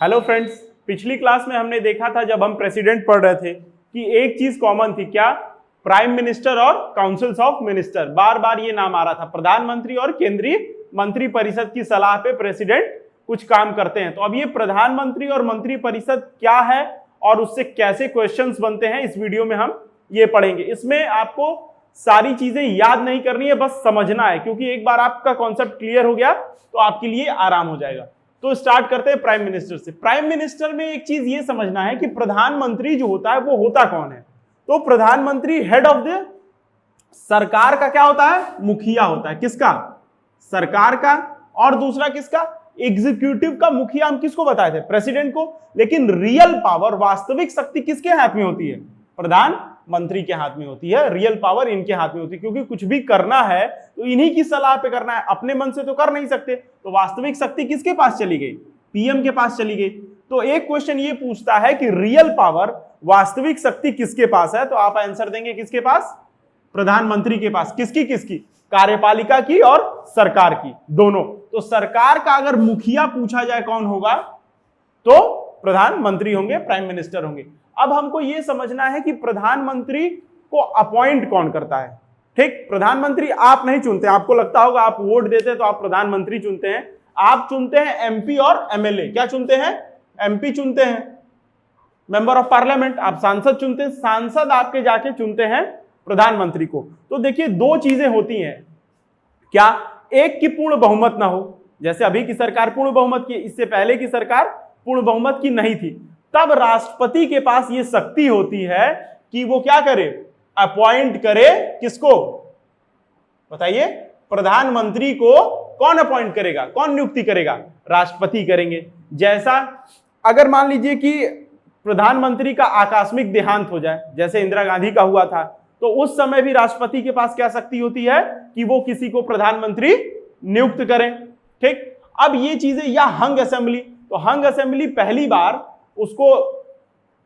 Hello friends, पिछली class में हमने देखा था जब हम प्रेसिडेंट पढ़ रहे थे कि एक चीज कॉमन थी, क्या? प्राइम मिनिस्टर और काउंसिल्स ऑफ मिनिस्टर। बार बार ये नाम आ रहा था, प्रधानमंत्री और केंद्रीय मंत्री परिषद की सलाह पे प्रेसिडेंट कुछ काम करते हैं। तो अब ये प्रधानमंत्री और मंत्री परिषद क्या है और उससे कैसे क्वेश्चंस बनते हैं, इस वीडियो में हम ये पढ़ेंगे। इसमें आपको सारी चीजें याद नहीं करनी है, बस समझना है, क्योंकि एक बार आपका कॉन्सेप्ट क्लियर हो गया तो आपके लिए आराम हो जाएगा। तो स्टार्ट करते हैं प्राइम मिनिस्टर से। प्राइम मिनिस्टर में एक चीज ये समझना है कि प्रधानमंत्री जो होता है वो होता कौन है। तो प्रधानमंत्री हेड ऑफ द सरकार का क्या होता है? मुखिया होता है। किसका? सरकार का। और दूसरा किसका? एग्जीक्यूटिव का मुखिया हम किसको बताए थे? प्रेसिडेंट को। लेकिन रियल पावर, वास्तविक शक्ति किसके हाथ में होती है? प्रधानमंत्री के हाथ में होती है। रियल पावर इनके हाथ में होती है, क्योंकि कुछ भी करना है तो इन्हीं की सलाह पे करना है, अपने मन से तो कर नहीं सकते। तो वास्तविक शक्ति किसके पास चली गई? पीएम के पास चली गई। तो एक क्वेश्चन ये पूछता है कि रियल पावर, वास्तविक शक्ति किसके पास है? तो आप आंसर देंगे किसके पास? प्रधानमंत्री के पास। किसकी किसकी? कार्यपालिका की और सरकार की, दोनों। तो सरकार का अगर मुखिया पूछा जाए कौन होगा, तो प्रधानमंत्री होंगे, प्राइम मिनिस्टर होंगे। अब हमको यह समझना है कि प्रधानमंत्री को अपॉइंट कौन करता है। ठीक, प्रधानमंत्री आप नहीं चुनते। आपको लगता होगा आप वोट देते हैं तो आप प्रधानमंत्री चुनते हैं। आप चुनते हैं एमपी और एमएलए। क्या चुनते हैं? एमपी चुनते हैं, मेंबर ऑफ पार्लियामेंट। आप सांसद चुनते हैं, सांसद आपके जाके चुनते हैं प्रधानमंत्री को। तो देखिए, दो चीजें होती हैं। क्या? एक की पूर्ण बहुमत ना हो, जैसे अभी की सरकार पूर्ण बहुमत की, इससे पहले की सरकार पूर्ण बहुमत की नहीं थी। तब राष्ट्रपति के पास यह शक्ति होती है कि वो क्या करे? अपॉइंट करे। किसको? बताइए। प्रधानमंत्री को कौन अपॉइंट करेगा? कौन नियुक्ति करेगा? राष्ट्रपति करेंगे। जैसा अगर मान लीजिए कि प्रधानमंत्री का आकस्मिक देहांत हो जाए, जैसे इंदिरा गांधी का हुआ था, तो उस समय भी राष्ट्रपति के पास क्या शक्ति होती है कि वो किसी को प्रधानमंत्री नियुक्त करें। ठीक, अब ये चीजें, या हंग असेंबली, तो हंग असेंबली पहली बार उसको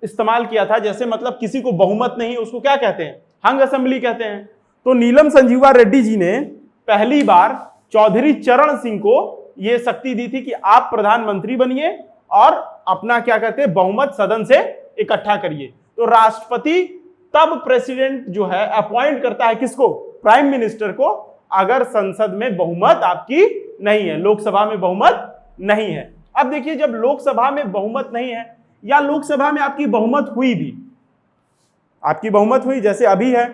इस्तेमाल किया था, जैसे मतलब किसी को बहुमत नहीं, उसको क्या कहते हैं? हंग असेंबली कहते हैं। तो नीलम संजीवा रेड्डी जी ने पहली बार चौधरी चरण सिंह को यह शक्ति दी थी कि आप प्रधानमंत्री बनिए और अपना क्या कहते हैं, बहुमत सदन से इकट्ठा करिए। तो राष्ट्रपति तब प्रेसिडेंट जो है अपॉइंट करता है किसको? प्राइम मिनिस्टर को, अगर संसद में बहुमत आपकी नहीं है, लोकसभा में बहुमत नहीं है। अब देखिए, जब लोकसभा में बहुमत नहीं है, या लोकसभा में आपकी बहुमत हुई भी, आपकी बहुमत हुई जैसे अभी है,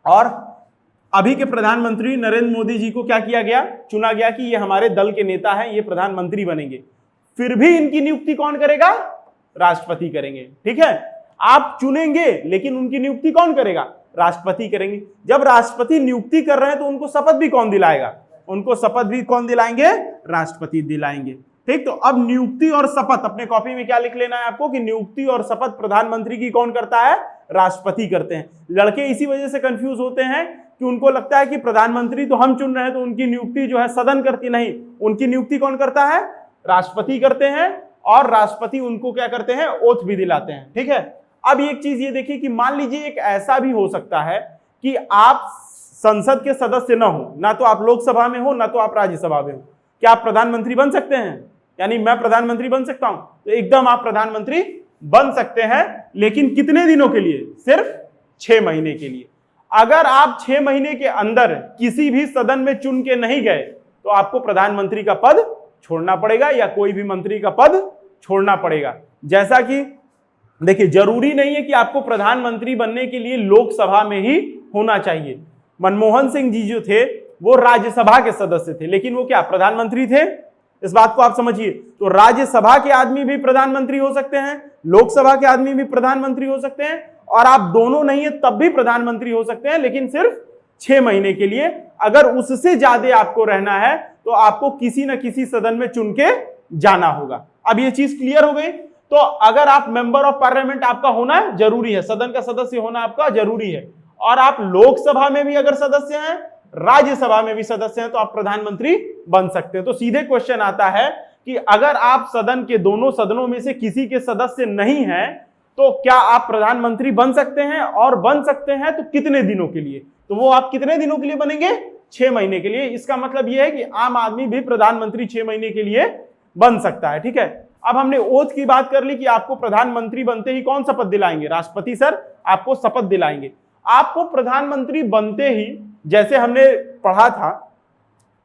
और अभी के प्रधानमंत्री नरेंद्र मोदी जी को क्या किया गया? चुना गया कि ये हमारे दल के नेता हैं, ये प्रधानमंत्री बनेंगे। फिर भी इनकी नियुक्ति कौन करेगा? राष्ट्रपति करेंगे। ठीक है, आप चुनेंगे लेकिन उनकी नियुक्ति कौन करेगा? राष्ट्रपति करेंगे। जब राष्ट्रपति नियुक्ति कर रहे हैं तो उनको शपथ भी कौन दिलाएगा? उनको शपथ भी कौन दिलाएंगे? राष्ट्रपति दिलाएंगे। ठीक, तो अब नियुक्ति और शपथ, अपने कॉपी में क्या लिख लेना है आपको कि नियुक्ति और शपथ प्रधानमंत्री की कौन करता है? राष्ट्रपति करते हैं। लड़के इसी वजह से कंफ्यूज होते हैं कि उनको लगता है कि प्रधानमंत्री तो हम चुन रहे हैं, तो उनकी नियुक्ति जो है सदन करती नहीं, उनकी नियुक्ति कौन करता है? राष्ट्रपति करते हैं, और राष्ट्रपति उनको क्या करते हैं? ओथ भी दिलाते हैं। ठीक है, अब एक चीज ये देखिए कि मान लीजिए एक ऐसा भी हो सकता है कि आप संसद के सदस्य ना हो, ना तो आप लोकसभा में हो, ना तो आप राज्यसभा में हो। क्या आप प्रधानमंत्री बन सकते हैं? यानी मैं प्रधानमंत्री बन सकता हूं? तो एकदम आप प्रधानमंत्री बन सकते हैं, लेकिन कितने दिनों के लिए? सिर्फ 6 महीने के लिए। अगर आप 6 महीने के अंदर किसी भी सदन में चुन के नहीं गए तो आपको प्रधानमंत्री का पद छोड़ना पड़ेगा, या कोई भी मंत्री का पद छोड़ना पड़ेगा। जैसा कि देखिए, जरूरी नहीं है कि आपको प्रधानमंत्री बनने के लिए लोकसभा में ही होना चाहिए। मनमोहन सिंह जी जो थे वो राज्यसभा के सदस्य थे, लेकिन वो क्या प्रधानमंत्री थे? इस बात को आप समझिए। तो राज्यसभा के आदमी भी प्रधानमंत्री हो सकते हैं, लोकसभा के आदमी भी प्रधानमंत्री हो सकते हैं, और आप दोनों नहीं है तब भी प्रधानमंत्री हो सकते हैं, लेकिन सिर्फ 6 महीने के लिए। अगर उससे ज्यादा आपको रहना है तो आपको किसी न किसी सदन में चुन के जाना होगा। अब ये चीज क्लियर हो गई। तो अगर आप मेंबर ऑफ पार्लियामेंट आपका होना जरूरी है, सदन का सदस्य होना आपका जरूरी है, और आप लोकसभा में भी अगर सदस्य हैं, राज्यसभा में भी सदस्य हैं, तो आप प्रधानमंत्री बन सकते हैं। तो सीधे क्वेश्चन आता है कि अगर आप सदन के दोनों सदनों में से किसी के सदस्य नहीं हैं, तो क्या आप प्रधानमंत्री बन सकते हैं? और बन सकते हैं तो कितने दिनों के लिए? तो वो आप कितने दिनों के लिए बनेंगे? 6 महीने के लिए। इसका मतलब यह है कि आम आदमी भी प्रधानमंत्री 6 महीने के लिए बन सकता है। ठीक है, अब हमने ओथ की बात कर ली कि आपको प्रधानमंत्री बनते ही कौन शपथ दिलाएंगे, राष्ट्रपति सर आपको शपथ दिलाएंगे। आपको प्रधानमंत्री बनते ही, जैसे हमने पढ़ा था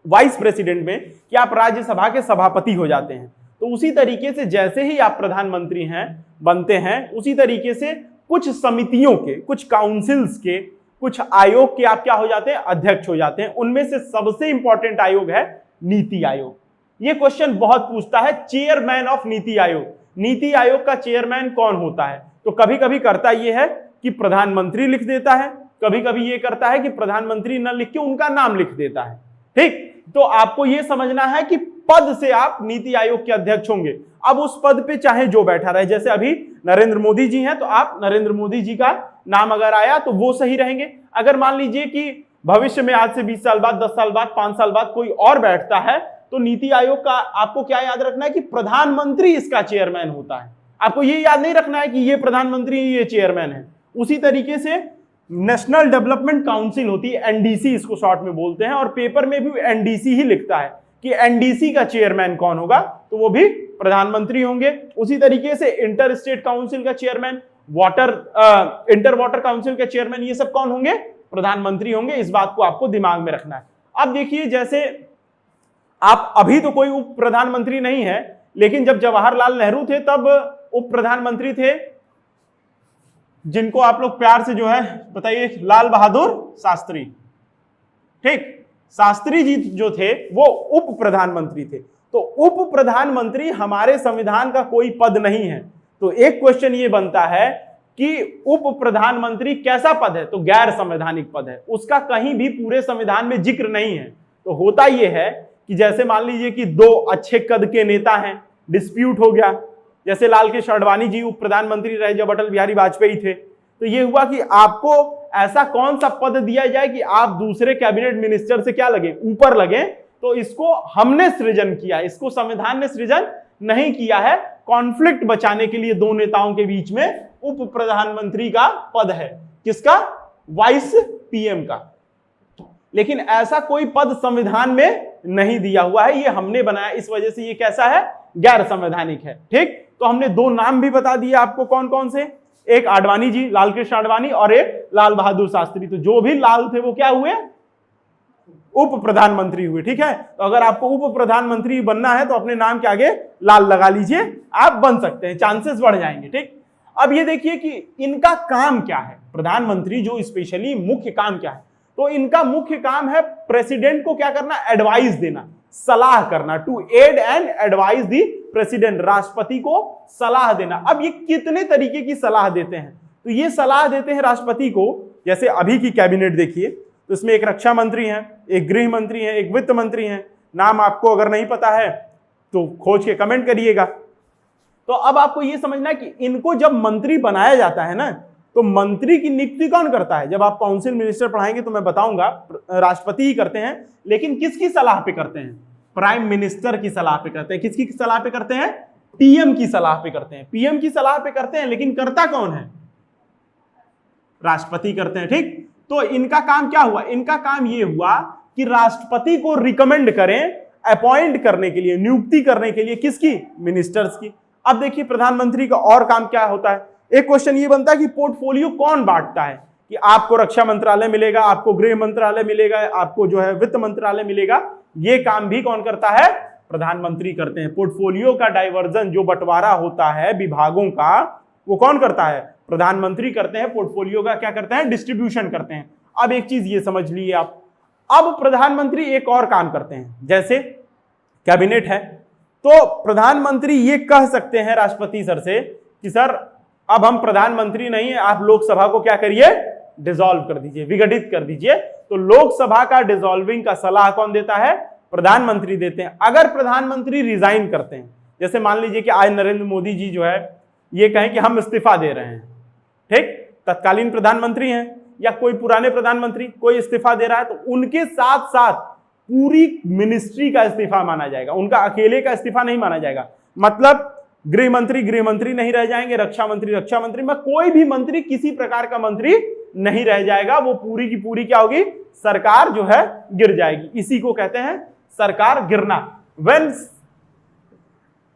वाइस प्रेसिडेंट में कि आप राज्यसभा के सभापति हो जाते हैं, तो उसी तरीके से जैसे ही आप प्रधानमंत्री हैं बनते हैं, उसी तरीके से कुछ समितियों के, कुछ काउंसिल्स के, कुछ आयोग के आप क्या हो जाते हैं, अध्यक्ष हो जाते हैं। उनमें से सबसे इंपॉर्टेंट आयोग है नीति आयोग। ये क्वेश्चन बहुत पूछता है, चेयरमैन ऑफ नीति आयोग, नीति आयोग का चेयरमैन कौन होता है? तो कभी कभी करता यह है कि प्रधानमंत्री लिख देता है, कभी कभी ये करता है कि प्रधानमंत्री न लिख के उनका नाम लिख देता है। ठीक, तो आपको यह समझना है कि पद से आप नीति आयोग के अध्यक्ष होंगे। अब उस पद पे चाहे जो बैठा रहे, जैसे अभी नरेंद्र मोदी जी हैं, तो आप नरेंद्र मोदी जी का नाम अगर आया तो वो सही रहेंगे। अगर मान लीजिए कि भविष्य में आज से 20 साल बाद, 10 साल बाद, 5 साल बाद कोई और बैठता है, तो नीति आयोग का आपको क्या याद रखना है कि प्रधानमंत्री इसका चेयरमैन होता है। आपको ये याद नहीं रखना है कि ये प्रधानमंत्री ये चेयरमैन है। उसी तरीके से नेशनल डेवलपमेंट काउंसिल होती है, एनडीसी इसको शॉर्ट में बोलते हैं, और पेपर में भी एनडीसी ही लिखता है कि एनडीसी का चेयरमैन कौन होगा, तो वो भी प्रधानमंत्री होंगे। उसी तरीके से इंटर स्टेट काउंसिल का चेयरमैन, इंटर वाटर काउंसिल के चेयरमैन, ये सब कौन होंगे, प्रधानमंत्री होंगे। इस बात को आपको दिमाग में रखना है। अब देखिए, जैसे आप अभी तो कोई उप प्रधानमंत्री नहीं है, लेकिन जब जवाहरलाल नेहरू थे तब उप प्रधानमंत्री थे, जिनको आप लोग प्यार से जो है बताइए, लाल बहादुर शास्त्री। ठीक, शास्त्री जी जो थे वो उप प्रधानमंत्री थे। तो उप प्रधानमंत्री हमारे संविधान का कोई पद नहीं है। तो एक क्वेश्चन ये बनता है कि उप प्रधानमंत्री कैसा पद है, तो गैर संवैधानिक पद है, उसका कहीं भी पूरे संविधान में जिक्र नहीं है। तो होता यह है कि जैसे मान लीजिए कि दो अच्छे कद के नेता हैं, डिस्प्यूट हो गया, जैसे लाल कृष्ण आडवाणी जी उप प्रधानमंत्री रहे जब अटल बिहारी वाजपेयी थे, तो ये हुआ कि आपको ऐसा कौन सा पद दिया जाए कि आप दूसरे कैबिनेट मिनिस्टर से क्या लगे, ऊपर लगे। तो इसको हमने सृजन किया, इसको संविधान ने सृजन नहीं किया है। कॉन्फ्लिक्ट बचाने के लिए दो नेताओं के बीच में उप प्रधानमंत्री का पद है, किसका, वाइस पीएम का। लेकिन ऐसा कोई पद संविधान में नहीं दिया हुआ है, ये हमने बनाया, इस वजह से ये कैसा है, गैर संवैधानिक है। ठीक, तो हमने दो नाम भी बता दिए आपको, कौन कौन से, एक आडवाणी जी, लाल कृष्ण आडवाणी, और एक लाल बहादुर शास्त्री। तो जो भी लाल थे वो क्या हुए, उप प्रधानमंत्री हुए। ठीक है, तो अगर आपको उप प्रधानमंत्री बनना है तो अपने नाम के आगे लाल लगा लीजिए, आप बन सकते हैं, चांसेस बढ़ जाएंगे। ठीक, अब ये देखिए कि इनका काम क्या है, प्रधानमंत्री जो स्पेशली मुख्य काम क्या है, तो इनका मुख्य काम है प्रेसिडेंट को क्या करना, एडवाइस देना, सलाह करना, to aid and advice the president, राष्ट्रपति को सलाह देना। अब ये कितने तरीके की सलाह देते हैं, तो ये सलाह देते हैं राष्ट्रपति को, जैसे अभी की कैबिनेट देखिए, तो इसमें एक रक्षा मंत्री है, एक गृह मंत्री है, एक वित्त मंत्री है। नाम आपको अगर नहीं पता है तो खोज के कमेंट करिएगा। तो अब आपको ये समझना है कि इनको जब मंत्री बनाया जाता है ना, तो मंत्री की नियुक्ति कौन करता है, जब आप काउंसिल मिनिस्टर पढ़ाएंगे तो मैं बताऊंगा, राष्ट्रपति ही करते हैं। लेकिन किसकी सलाह पे करते हैं, प्राइम मिनिस्टर की सलाह पे करते हैं। किसकी सलाह पे करते हैं, पीएम की सलाह पे करते हैं, पीएम की सलाह पे करते हैं। लेकिन करता कौन है, राष्ट्रपति करते हैं। ठीक, तो इनका काम क्या हुआ, इनका काम ये हुआ कि राष्ट्रपति को रिकमेंड करें अपॉइंट करने के लिए, नियुक्ति करने के लिए, किसकी, मिनिस्टर्स की। अब देखिए प्रधानमंत्री का और काम क्या होता है। एक क्वेश्चन ये बनता है कि पोर्टफोलियो कौन बांटता है, कि आपको रक्षा मंत्रालय मिलेगा, आपको गृह मंत्रालय मिलेगा, आपको जो है वित्त मंत्रालय मिलेगा। ये काम भी कौन करता है, प्रधानमंत्री करते हैं। पोर्टफोलियो का डाइवर्जन, जो बंटवारा होता है विभागों का, वो कौन करता है, प्रधानमंत्री करते हैं। पोर्टफोलियो का क्या करते हैं, डिस्ट्रीब्यूशन करते हैं। अब एक चीज ये समझ लीजिए आप, अब प्रधानमंत्री एक और काम करते हैं, जैसे कैबिनेट है तो प्रधानमंत्री ये कह सकते हैं राष्ट्रपति सर से कि सर अब हम प्रधानमंत्री नहीं है, आप लोकसभा को क्या करिए, डिसॉल्व कर दीजिए, विघटित कर दीजिए। तो लोकसभा का डिसॉल्विंग का सलाह कौन देता है, प्रधानमंत्री देते हैं। अगर प्रधानमंत्री रिजाइन करते हैं, जैसे मान लीजिए कि आज नरेंद्र मोदी जी जो है ये कहें कि हम इस्तीफा दे रहे हैं, ठीक, तत्कालीन प्रधानमंत्री हैं या कोई पुराने प्रधानमंत्री कोई इस्तीफा दे रहा है, तो उनके साथ साथ पूरी मिनिस्ट्री का इस्तीफा माना जाएगा, उनका अकेले का इस्तीफा नहीं माना जाएगा। मतलब गृह मंत्री नहीं रह जाएंगे, रक्षा मंत्री में कोई भी मंत्री, किसी प्रकार का मंत्री नहीं रह जाएगा। वो पूरी की पूरी क्या होगी, सरकार जो है गिर जाएगी। इसी को कहते हैं सरकार गिरना। व्हेन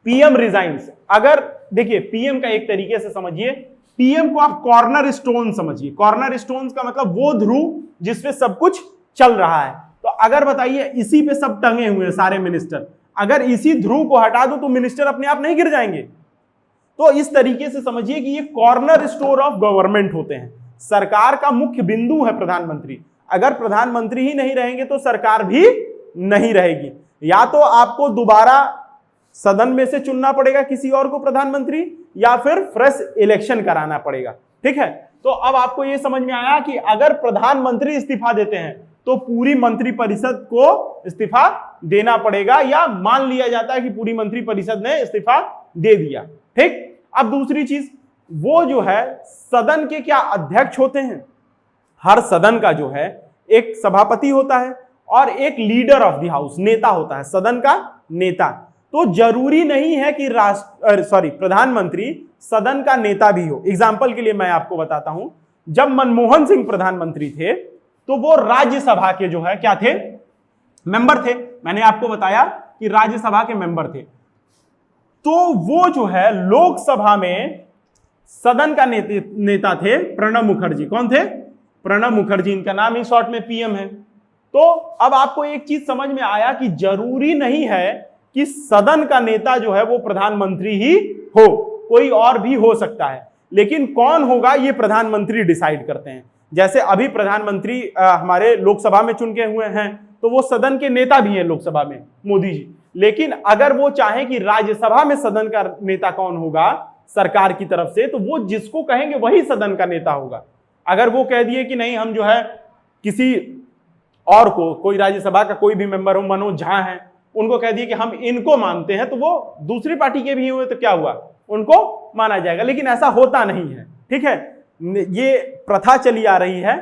पीएम रिजाइन्स, अगर देखिए पीएम का एक तरीके से समझिए, पीएम को आप कॉर्नर स्टोन समझिए। कॉर्नर स्टोन का मतलब वो ध्रुव जिसपे सब कुछ चल रहा है। तो अगर बताइए इसी पे सब टंगे हुए हैं सारे मिनिस्टर, अगर इसी ध्रुव को हटा दो तो मिनिस्टर अपने आप नहीं गिर जाएंगे। तो इस तरीके से समझिए कि ये कॉर्नर स्टोर ऑफ गवर्नमेंट होते हैं। सरकार का मुख्य बिंदु है प्रधानमंत्री। अगर प्रधानमंत्री ही नहीं रहेंगे तो सरकार भी नहीं रहेगी। या तो आपको दोबारा सदन में से चुनना पड़ेगा किसी और को प्रधानमंत्री, या फिर फ्रेश इलेक्शन कराना पड़ेगा। ठीक है, तो अब आपको यह समझ में आया कि अगर प्रधानमंत्री इस्तीफा देते हैं तो पूरी मंत्रिपरिषद को इस्तीफा देना पड़ेगा, या मान लिया जाता है कि पूरी मंत्रिपरिषद ने इस्तीफा दे दिया। ठीक, अब दूसरी चीज, वो जो है सदन के क्या अध्यक्ष होते हैं। हर सदन का जो है एक सभापति होता है और एक लीडर ऑफ द हाउस, नेता होता है, सदन का नेता। तो जरूरी नहीं है कि प्रधानमंत्री सदन का नेता भी हो। एग्जाम्पल के लिए मैं आपको बताता हूं, जब मनमोहन सिंह प्रधानमंत्री थे तो वो राज्यसभा के जो है क्या थे, मेंबर थे। मैंने आपको बताया कि राज्यसभा के मेंबर थे। तो वो जो है लोकसभा में सदन का नेता थे प्रणब मुखर्जी। कौन थे? प्रणब मुखर्जी, इनका नाम ही शॉर्ट में पीएम है। तो अब आपको एक चीज समझ में आया कि जरूरी नहीं है कि सदन का नेता जो है वो प्रधानमंत्री ही हो, कोई और भी हो सकता है। लेकिन कौन होगा ये प्रधानमंत्री डिसाइड करते हैं। जैसे अभी प्रधानमंत्री हमारे लोकसभा में चुन के हुए हैं तो वो सदन के नेता भी हैं लोकसभा में, मोदी जी। लेकिन अगर वो चाहे कि राज्यसभा में सदन का नेता कौन होगा सरकार की तरफ से, तो वो जिसको कहेंगे वही सदन का नेता होगा। अगर वो कह दिए कि नहीं हम जो है किसी और को, कोई राज्यसभा का कोई भी मेंबर हो, मनोज झा है, उनको कह दिए कि हम इनको मानते हैं, तो वो दूसरी पार्टी के भी हुए तो क्या हुआ, उनको माना जाएगा। लेकिन ऐसा होता नहीं है। ठीक है, ये प्रथा चली आ रही है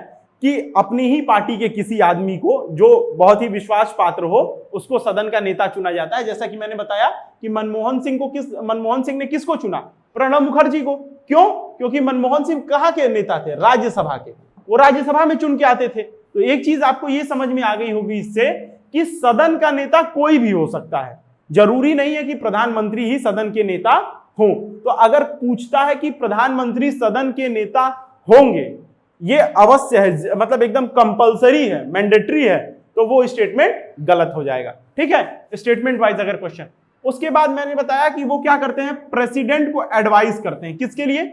कि अपनी ही पार्टी के किसी आदमी को जो बहुत ही विश्वास पात्र हो उसको सदन का नेता चुना जाता है। जैसा कि मैंने बताया कि मनमोहन सिंह ने किसको चुना? प्रणब मुखर्जी को। क्यों? क्योंकि मनमोहन सिंह कहाँ के नेता थे? राज्यसभा के। वो राज्यसभा में चुन के आते थे। तो एक चीज आपको ये समझ में आ गई होगी इससे कि सदन का नेता कोई भी हो सकता है, जरूरी नहीं है कि प्रधानमंत्री ही सदन के नेता हो। तो अगर पूछता है कि प्रधानमंत्री सदन के नेता होंगे, ये अवश्य है, मतलब एकदम कंपलसरी है, मैंडेटरी है, तो वो स्टेटमेंट गलत हो जाएगा। ठीक है, स्टेटमेंट वाइज अगर क्वेश्चन। उसके बाद मैंने बताया कि वो क्या करते हैं, प्रेसिडेंट को एडवाइस करते हैं। किसके लिए?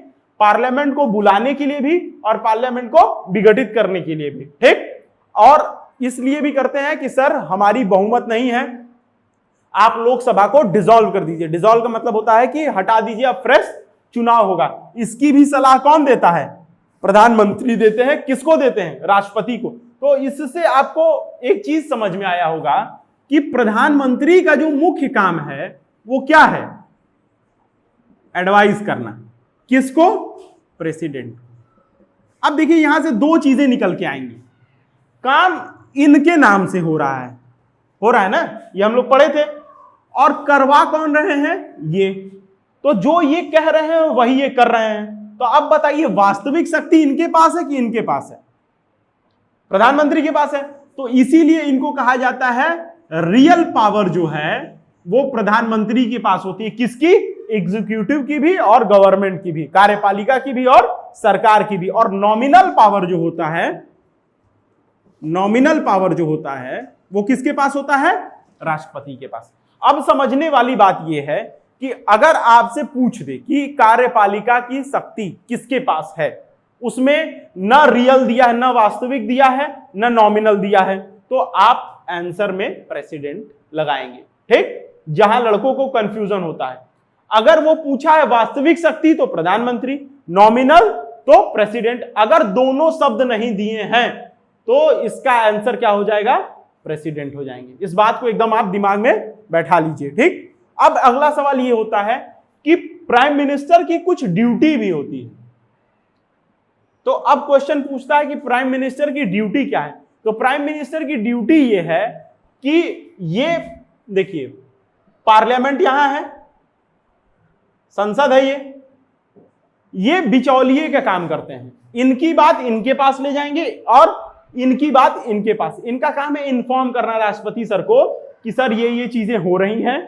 पार्लियामेंट को बुलाने के लिए भी और पार्लियामेंट को विघटित करने के लिए भी। ठीक, और इसलिए भी करते हैं कि सर हमारी बहुमत नहीं है, आप लोकसभा को डिसॉल्व कर दीजिए। डिसॉल्व का मतलब होता है कि हटा दीजिए, अब फ्रेश चुनाव होगा। इसकी भी सलाह कौन देता है? प्रधानमंत्री देते हैं। किसको देते हैं? राष्ट्रपति को। तो इससे आपको एक चीज समझ में आया होगा कि प्रधानमंत्री का जो मुख्य काम है वो क्या है? एडवाइस करना। किसको? प्रेसिडेंट। अब देखिए यहां से दो चीजें निकल के आएंगी। काम इनके नाम से हो रहा है ना, ये हम लोग पढ़े थे। और करवा कौन रहे हैं? ये। तो जो ये कह रहे हैं वही ये कर रहे हैं। तो अब बताइए वास्तविक शक्ति इनके पास है कि इनके पास है? प्रधानमंत्री के पास है। तो इसीलिए इनको कहा जाता है रियल पावर जो है वो प्रधानमंत्री के पास होती है। किसकी? एग्जीक्यूटिव की भी और गवर्नमेंट की भी, कार्यपालिका की भी और सरकार की भी। और नॉमिनल पावर जो होता है वो किसके पास होता है? राष्ट्रपति के पास। अब समझने वाली बात यह है कि अगर आपसे पूछ दे कि कार्यपालिका की शक्ति किसके पास है, उसमें न रियल दिया है, न वास्तविक दिया है, न नॉमिनल दिया है, तो आप आंसर में प्रेसिडेंट लगाएंगे। ठीक, जहां लड़कों को कंफ्यूजन होता है। अगर वो पूछा है वास्तविक शक्ति तो प्रधानमंत्री, नॉमिनल तो प्रेसिडेंट। अगर दोनों शब्द नहीं दिए हैं तो इसका आंसर क्या हो जाएगा? प्रेसिडेंट हो जाएंगे। इस बात को एकदम आप दिमाग में बैठा लीजिए। ठीक, अब अगला सवाल ये होता है कि प्राइम मिनिस्टर की कुछ ड्यूटी भी होती है। तो अब क्वेश्चन पूछता है कि प्राइम मिनिस्टर की ड्यूटी क्या है? तो प्राइम मिनिस्टर की ड्यूटी ये है कि ये देखिए पार्लियामेंट यहां है, संसद है, ये बिचौलिए का काम करते हैं। इनकी बात इनके पास ले जाएंगे और इनकी बात इनके पास। इनका काम है इन्फॉर्म करना राष्ट्रपति सर को कि सर ये चीजें हो रही हैं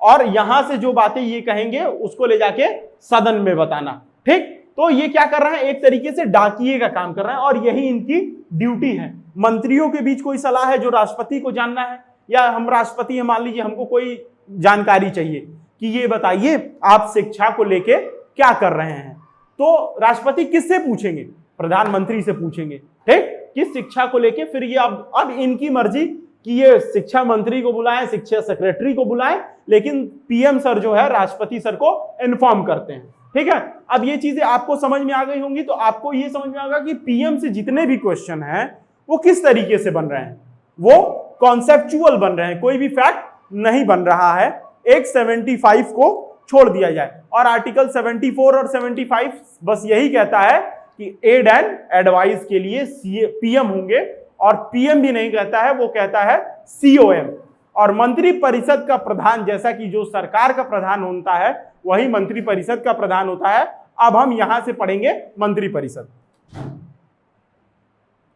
और यहां से जो बातें ये कहेंगे उसको ले जाके सदन में बताना। ठीक, तो ये क्या कर रहे हैं, एक तरीके से डाकिए का काम कर रहे हैं और यही इनकी ड्यूटी है। मंत्रियों के बीच कोई सलाह है जो राष्ट्रपति को जानना है, या हम राष्ट्रपति हैं, मान लीजिए हमको कोई जानकारी चाहिए कि ये बताइए आप शिक्षा को लेके क्या कर रहे हैं, तो राष्ट्रपति किससे पूछेंगे, प्रधानमंत्री से पूछेंगे। ठीक, किस शिक्षा को लेके, फिर ये अब इनकी मर्जी कि ये शिक्षा मंत्री को बुलाएं, शिक्षा सेक्रेटरी को बुलाएं, लेकिन पीएम सर जो है राष्ट्रपति सर को इन्फॉर्म करते हैं। ठीक है, अब ये चीजें आपको समझ में आ गई होंगी, तो आपको ये समझ में आएगा कि पीएम से जितने भी क्वेश्चन हैं वो किस तरीके से बन रहे हैं, वो कॉन्सेप्चुअल बन रहे हैं, कोई भी फैक्ट नहीं बन रहा है। एक 75 को छोड़ दिया जाए, और आर्टिकल 74 और 75 बस यही कहता है कि एड एंड एडवाइस के लिए पीएम होंगे, और पीएम भी नहीं कहता है, वो कहता है सीओएम। और मंत्री परिषद का प्रधान, जैसा कि जो सरकार का प्रधान होता है वही मंत्री परिषद का प्रधान होता है। अब हम यहां से पढ़ेंगे मंत्री परिषद।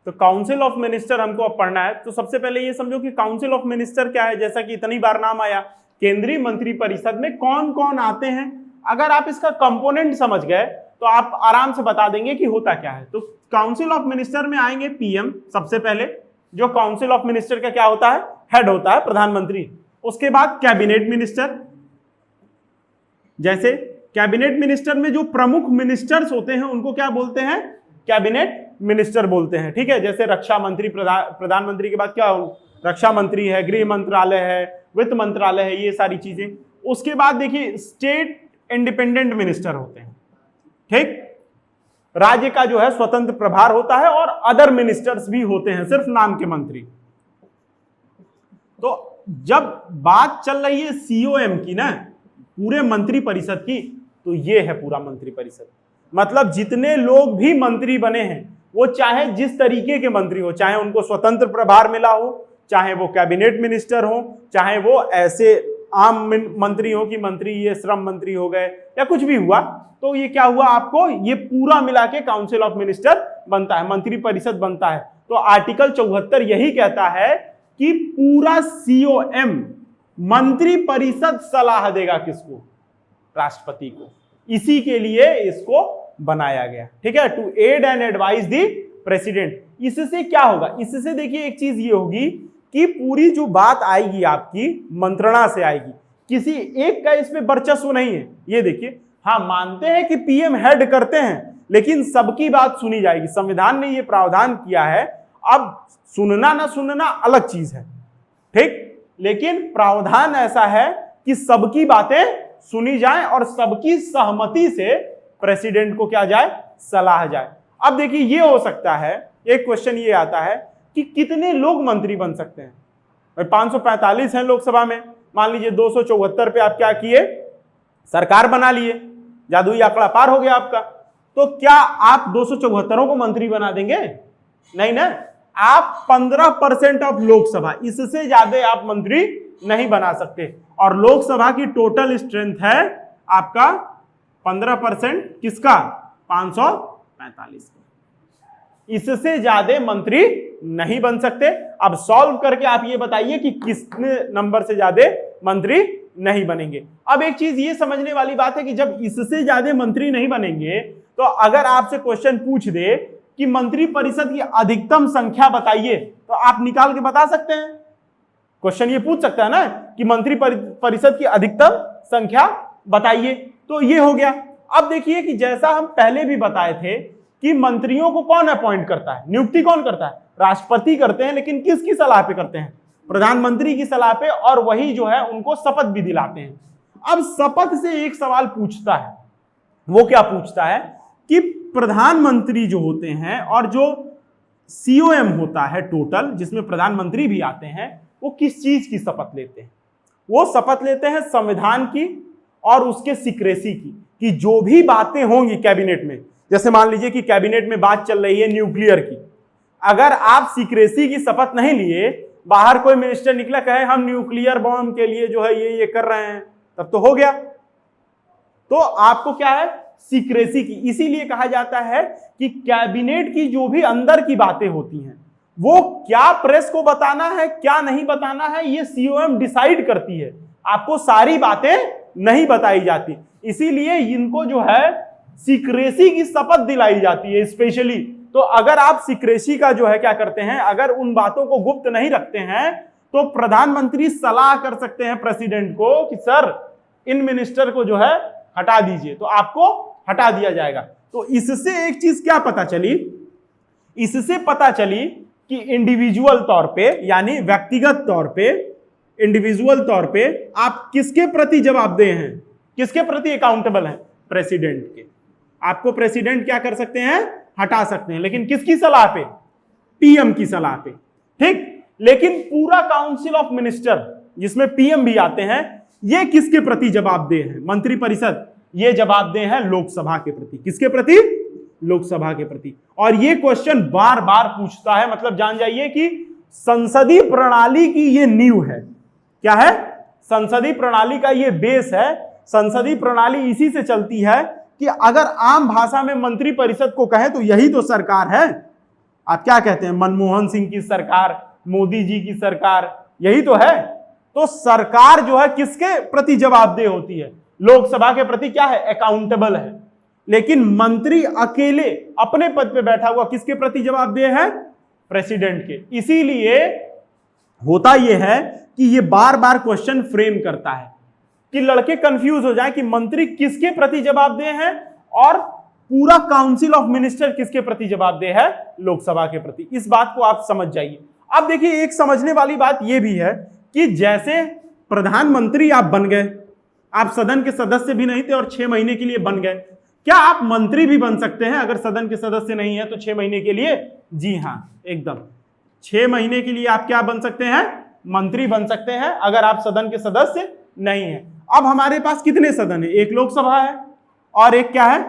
तो काउंसिल ऑफ मिनिस्टर हमको अब पढ़ना है। तो सबसे पहले ये समझो कि काउंसिल ऑफ मिनिस्टर क्या है, जैसा कि इतनी बार नाम आया, केंद्रीय मंत्री परिषद में कौन कौन आते हैं। अगर आप इसका कंपोनेंट समझ गए तो आप आराम से बता देंगे कि होता क्या है। तो काउंसिल ऑफ मिनिस्टर में आएंगे पीएम सबसे पहले, जो काउंसिल ऑफ मिनिस्टर का क्या होता है, हेड होता है, प्रधानमंत्री। उसके बाद कैबिनेट मिनिस्टर, जैसे कैबिनेट मिनिस्टर में जो प्रमुख मिनिस्टर्स होते हैं उनको क्या बोलते हैं, कैबिनेट मिनिस्टर बोलते हैं। ठीक है, जैसे रक्षा मंत्री, प्रधानमंत्री के बाद क्या रक्षा मंत्री है, गृह मंत्रालय है, वित्त मंत्रालय है, ये सारी चीजें। उसके बाद देखिए स्टेट इंडिपेंडेंट मिनिस्टर होते हैं। ठीक, राज्य का जो है स्वतंत्र प्रभार होता है, और अदर मिनिस्टर्स भी होते हैं, सिर्फ नाम के मंत्री। तो जब बात चल रही है सीओएम की ना, पूरे मंत्री परिषद की, तो ये है पूरा मंत्री परिषद। मतलब जितने लोग भी मंत्री बने हैं, वो चाहे जिस तरीके के मंत्री हो, चाहे उनको स्वतंत्र प्रभार मिला हो, चाहे वो कैबिनेट मिनिस्टर हो, चाहे वो ऐसे आम मंत्री हो कि मंत्री ये श्रम मंत्री हो गए या कुछ भी हुआ, तो ये क्या हुआ, आपको ये पूरा मिला के काउंसिल ऑफ मिनिस्टर बनता है, मंत्री परिषद बनता है। तो आर्टिकल 74 यही कहता है कि पूरा सीओएम मंत्री परिषद सलाह देगा किसको, राष्ट्रपति को। इसी के लिए इसको बनाया गया। ठीक है, to aid and advice the president. इससे क्या होगा, इससे देखिए एक चीज ये होगी कि पूरी जो बात आएगी आपकी मंत्रणा से आएगी, किसी एक का इसमें वर्चस्व नहीं है। ये देखिए, हाँ मानते हैं कि पीएम हेड करते हैं, लेकिन सबकी बात सुनी जाएगी। संविधान ने ये प्रावधान किया है। अब सुनना ना सुनना अलग चीज है, ठीक, लेकिन प्रावधान ऐसा है कि सबकी बातें सुनी जाए और सबकी सहमति से प्रेसिडेंट को क्या जाए, सलाह जाए। अब देखिए ये हो सकता है, एक क्वेश्चन ये आता है कि कितने लोग मंत्री बन सकते हैं। 545 हैं लोकसभा में, मान लीजिए 274 पे आप क्या किए, सरकार बना लिए, जादुई आंकड़ा पार हो गया आपका। तो क्या आप 274 को मंत्री बना देंगे? नहीं ना, आप 15% ऑफ लोकसभा, इससे ज्यादा आप मंत्री नहीं बना सकते। और लोकसभा की टोटल स्ट्रेंथ है आपका 15% किसका, 545 का। इससे ज्यादा मंत्री नहीं बन सकते। अब सॉल्व करके आप ये बताइए कि कितने नंबर से ज्यादा मंत्री नहीं बनेंगे। अब एक चीज ये समझने वाली बात है कि जब इससे ज्यादा मंत्री नहीं बनेंगे, तो अगर आपसे क्वेश्चन पूछ दे कि मंत्री परिषद की अधिकतम संख्या बताइए, तो आप निकाल के बता सकते हैं। क्वेश्चन ये पूछ सकता है ना कि मंत्री परिषद की अधिकतम संख्या बताइए, तो ये हो गया। अब देखिए कि जैसा हम पहले भी बताए थे कि मंत्रियों को कौन अपॉइंट करता है, नियुक्ति कौन करता है, राष्ट्रपति करते हैं, लेकिन किसकी सलाह पे करते हैं, प्रधानमंत्री की सलाह पे, और वही जो है उनको शपथ भी दिलाते हैं। अब शपथ से एक सवाल पूछता है, वो क्या पूछता है कि प्रधानमंत्री जो होते हैं और जो सीओएम होता है टोटल, जिसमें प्रधानमंत्री भी आते हैं, वो किस चीज की शपथ लेते हैं? वो शपथ लेते हैं संविधान की और उसके सीक्रेसी की, कि जो भी बातें होंगी कैबिनेट में, जैसे मान लीजिए कि कैबिनेट में बात चल रही है न्यूक्लियर की, अगर आप सीक्रेसी की शपथ नहीं लिए, बाहर कोई मिनिस्टर निकला कहे हम न्यूक्लियर बॉम्ब के लिए जो है ये कर रहे हैं, तब तो हो गया। तो आपको क्या है, सीक्रेसी की। इसीलिए कहा जाता है कि कैबिनेट की जो भी अंदर की बातें होती हैं, वो क्या प्रेस को बताना है, क्या नहीं बताना है, ये सीओएम डिसाइड करती है। आपको सारी बातें नहीं बताई जाती, इसीलिए इनको जो है सीक्रेसी की शपथ दिलाई जाती है स्पेशली। तो अगर आप सीक्रेसी का जो है क्या करते हैं, अगर उन बातों को गुप्त नहीं रखते हैं तो प्रधानमंत्री सलाह कर सकते हैं प्रेसिडेंट को कि सर इन मिनिस्टर को जो है हटा दीजिए, तो आपको हटा दिया जाएगा। तो इससे एक चीज क्या पता चली, इससे पता चली कि इंडिविजुअल तौर पे यानी व्यक्तिगत तौर पे, इंडिविजुअल तौर पे आप किसके प्रति जवाबदेह हैं, किसके प्रति अकाउंटेबल हैं, प्रेसिडेंट के। आपको प्रेसिडेंट क्या कर सकते हैं, हटा सकते हैं, लेकिन किसकी सलाह पे, पीएम की सलाह पे, ठीक। लेकिन पूरा काउंसिल ऑफ मिनिस्टर जिसमें पीएम भी आते हैं, ये किसके प्रति जवाबदेह है, मंत्रिपरिषद, ये जवाबदेह है लोकसभा के प्रति। किसके प्रति, लोकसभा के प्रति। और ये क्वेश्चन बार बार पूछता है, मतलब जान जाइए कि संसदीय प्रणाली की ये नींव है। क्या है, संसदीय प्रणाली का ये बेस है। संसदीय प्रणाली इसी से चलती है कि अगर आम भाषा में मंत्रिपरिषद को कहें तो यही तो सरकार है। आप क्या कहते हैं, मनमोहन सिंह की सरकार, मोदी जी की सरकार, यही तो है। तो सरकार जो है किसके प्रति जवाबदेह होती है, लोकसभा के प्रति क्या है, अकाउंटेबल है। लेकिन मंत्री अकेले अपने पद पे बैठा हुआ किसके प्रति जवाबदेह है, प्रेसिडेंट के। इसीलिए होता यह है कि ये बार बार क्वेश्चन फ्रेम करता है कि लड़के कंफ्यूज हो जाए कि मंत्री किसके प्रति जवाबदेह है और पूरा काउंसिल ऑफ मिनिस्टर किसके प्रति जवाबदेह है, लोकसभा के प्रति। इस बात को आप समझ जाइए। अब देखिए एक समझने वाली बात यह भी है कि जैसे प्रधानमंत्री आप बन गए, आप सदन के सदस्य भी नहीं थे और 6 महीने के लिए बन गए, क्या आप मंत्री भी बन सकते हैं अगर सदन के सदस्य नहीं है तो 6 महीने के लिए? जी हां, एकदम 6 महीने के लिए आप क्या बन सकते हैं, मंत्री बन सकते हैं अगर आप सदन के सदस्य नहीं है। अब हमारे पास कितने सदन है, एक लोकसभा है और एक क्या है,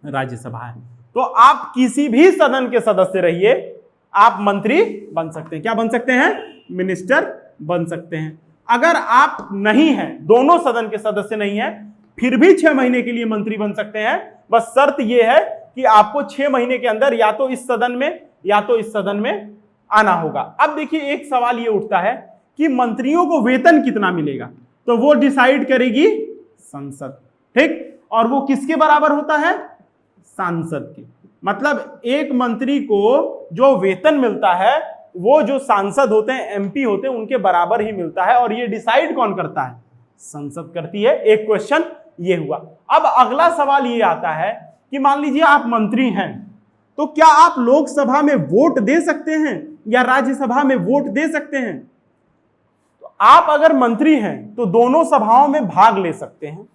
राज्यसभा है। तो आप किसी भी सदन के सदस्य रहिए, आप मंत्री बन सकते हैं। क्या बन सकते हैं, मिनिस्टर बन सकते हैं। अगर आप नहीं हैं, दोनों सदन के सदस्य नहीं है, फिर भी 6 महीने के लिए मंत्री बन सकते हैं। बस शर्त यह है कि आपको 6 महीने के अंदर या तो इस सदन में या तो इस सदन में आना होगा। अब देखिए एक सवाल यह उठता है कि मंत्रियों को वेतन कितना मिलेगा, तो वो डिसाइड करेगी संसद, ठीक। और वो किसके बराबर होता है, सांसद के। मतलब एक मंत्री को जो वेतन मिलता है वो जो सांसद होते हैं, एमपी होते हैं, उनके बराबर ही मिलता है। और ये डिसाइड कौन करता है, संसद करती है। एक क्वेश्चन ये हुआ। अब अगला सवाल ये आता है कि मान लीजिए आप मंत्री हैं, तो क्या आप लोकसभा में वोट दे सकते हैं या राज्यसभा में वोट दे सकते हैं? तो आप अगर मंत्री हैं तो दोनों सभाओं में भाग ले सकते हैं,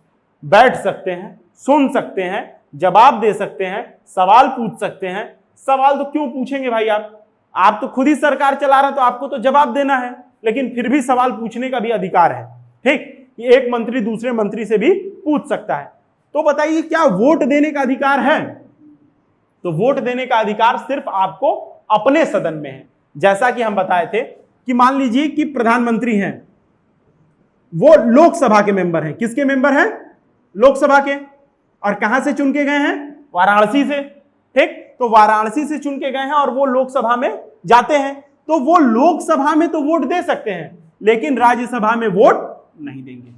बैठ सकते हैं, सुन सकते हैं, जवाब दे सकते हैं, सवाल पूछ सकते हैं। सवाल तो क्यों पूछेंगे भाई, आप तो खुद ही सरकार चला रहे, तो आपको तो जवाब देना है, लेकिन फिर भी सवाल पूछने का भी अधिकार है, ठीक। ये एक मंत्री दूसरे मंत्री से भी पूछ सकता है। तो बताइए क्या वोट देने का अधिकार है? तो वोट देने का अधिकार सिर्फ आपको अपने सदन में है। जैसा कि हम बताए थे कि मान लीजिए कि प्रधानमंत्री हैं, वो लोकसभा के मेंबर हैं। किसके मेंबर हैं, लोकसभा के। और कहां से चुन के गए हैं, वाराणसी से, ठीक। तो वाराणसी से चुन के गए हैं और वो लोकसभा में जाते हैं, तो वो लोकसभा में तो वोट दे सकते हैं, लेकिन राज्यसभा में वोट नहीं देंगे,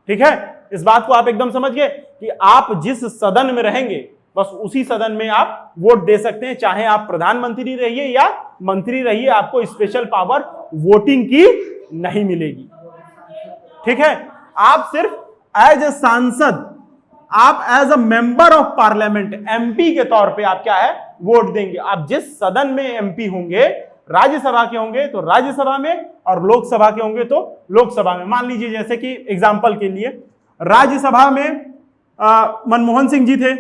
ठीक है। इस बात को आप एकदम समझ गए कि आप जिस सदन में रहेंगे बस उसी सदन में आप वोट दे सकते हैं, चाहे आप प्रधानमंत्री रहिए या मंत्री रहिए, आपको स्पेशल पावर वोटिंग की नहीं मिलेगी, ठीक है। आप सिर्फ एज ए सांसद, आप as a member of parliament, MP के तौर पे आप क्या है, वोट देंगे। आप जिस सदन में एमपी होंगे, राज्यसभा के होंगे तो राज्यसभा में, और लोकसभा के होंगे तो लोकसभा में। मान लीजिए जैसे कि एग्जांपल के लिए राज्यसभा में मनमोहन सिंह जी थे,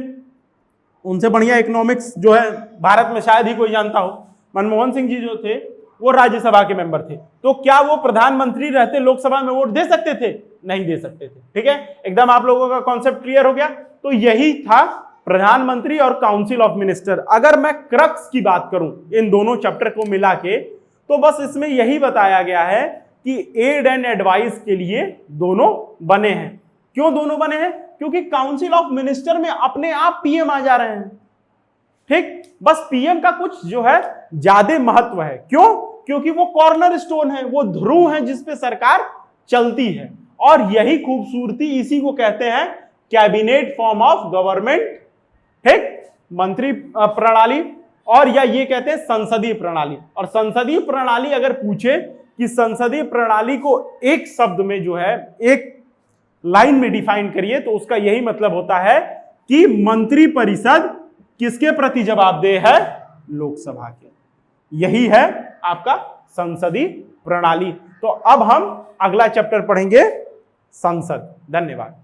उनसे बढ़िया इकोनॉमिक्स जो है भारत में शायद ही कोई जानता हो। मनमोहन सिंह जी जो थे वो राज्यसभा के मेंबर थे, तो क्या वो प्रधानमंत्री रहते लोकसभा में वोट दे सकते थे? नहीं दे सकते थे, ठीक है। एकदम आप लोगों का कॉन्सेप्ट क्लियर हो गया। तो यही था प्रधानमंत्री और काउंसिल ऑफ मिनिस्टर। अगर मैं क्रक्स की बात करूं इन दोनों चैप्टर को मिला के, तो बस इसमें यही बताया गया है कि एड एंड एडवाइस के लिए दोनों बने हैं। क्यों दोनों बने हैं? क्योंकि काउंसिल ऑफ मिनिस्टर में अपने आप पीएम आ जा रहे हैं, ठीक। बस पीएम का कुछ जो है ज्यादा महत्व है। क्यों? क्योंकि वो कॉर्नर स्टोन है, वो ध्रुव है जिसपे सरकार चलती है। और यही खूबसूरती, इसी को कहते हैं कैबिनेट फॉर्म ऑफ गवर्नमेंट, ठीक, मंत्री प्रणाली, और या ये कहते हैं संसदीय प्रणाली। और संसदीय प्रणाली अगर पूछे कि संसदीय प्रणाली को एक शब्द में जो है, एक लाइन में डिफाइन करिए, तो उसका यही मतलब होता है कि मंत्री परिषद किसके प्रति जवाबदेह है? लोकसभा के। यही है आपका संसदीय प्रणाली। तो अब हम अगला चैप्टर पढ़ेंगे, संसद। धन्यवाद।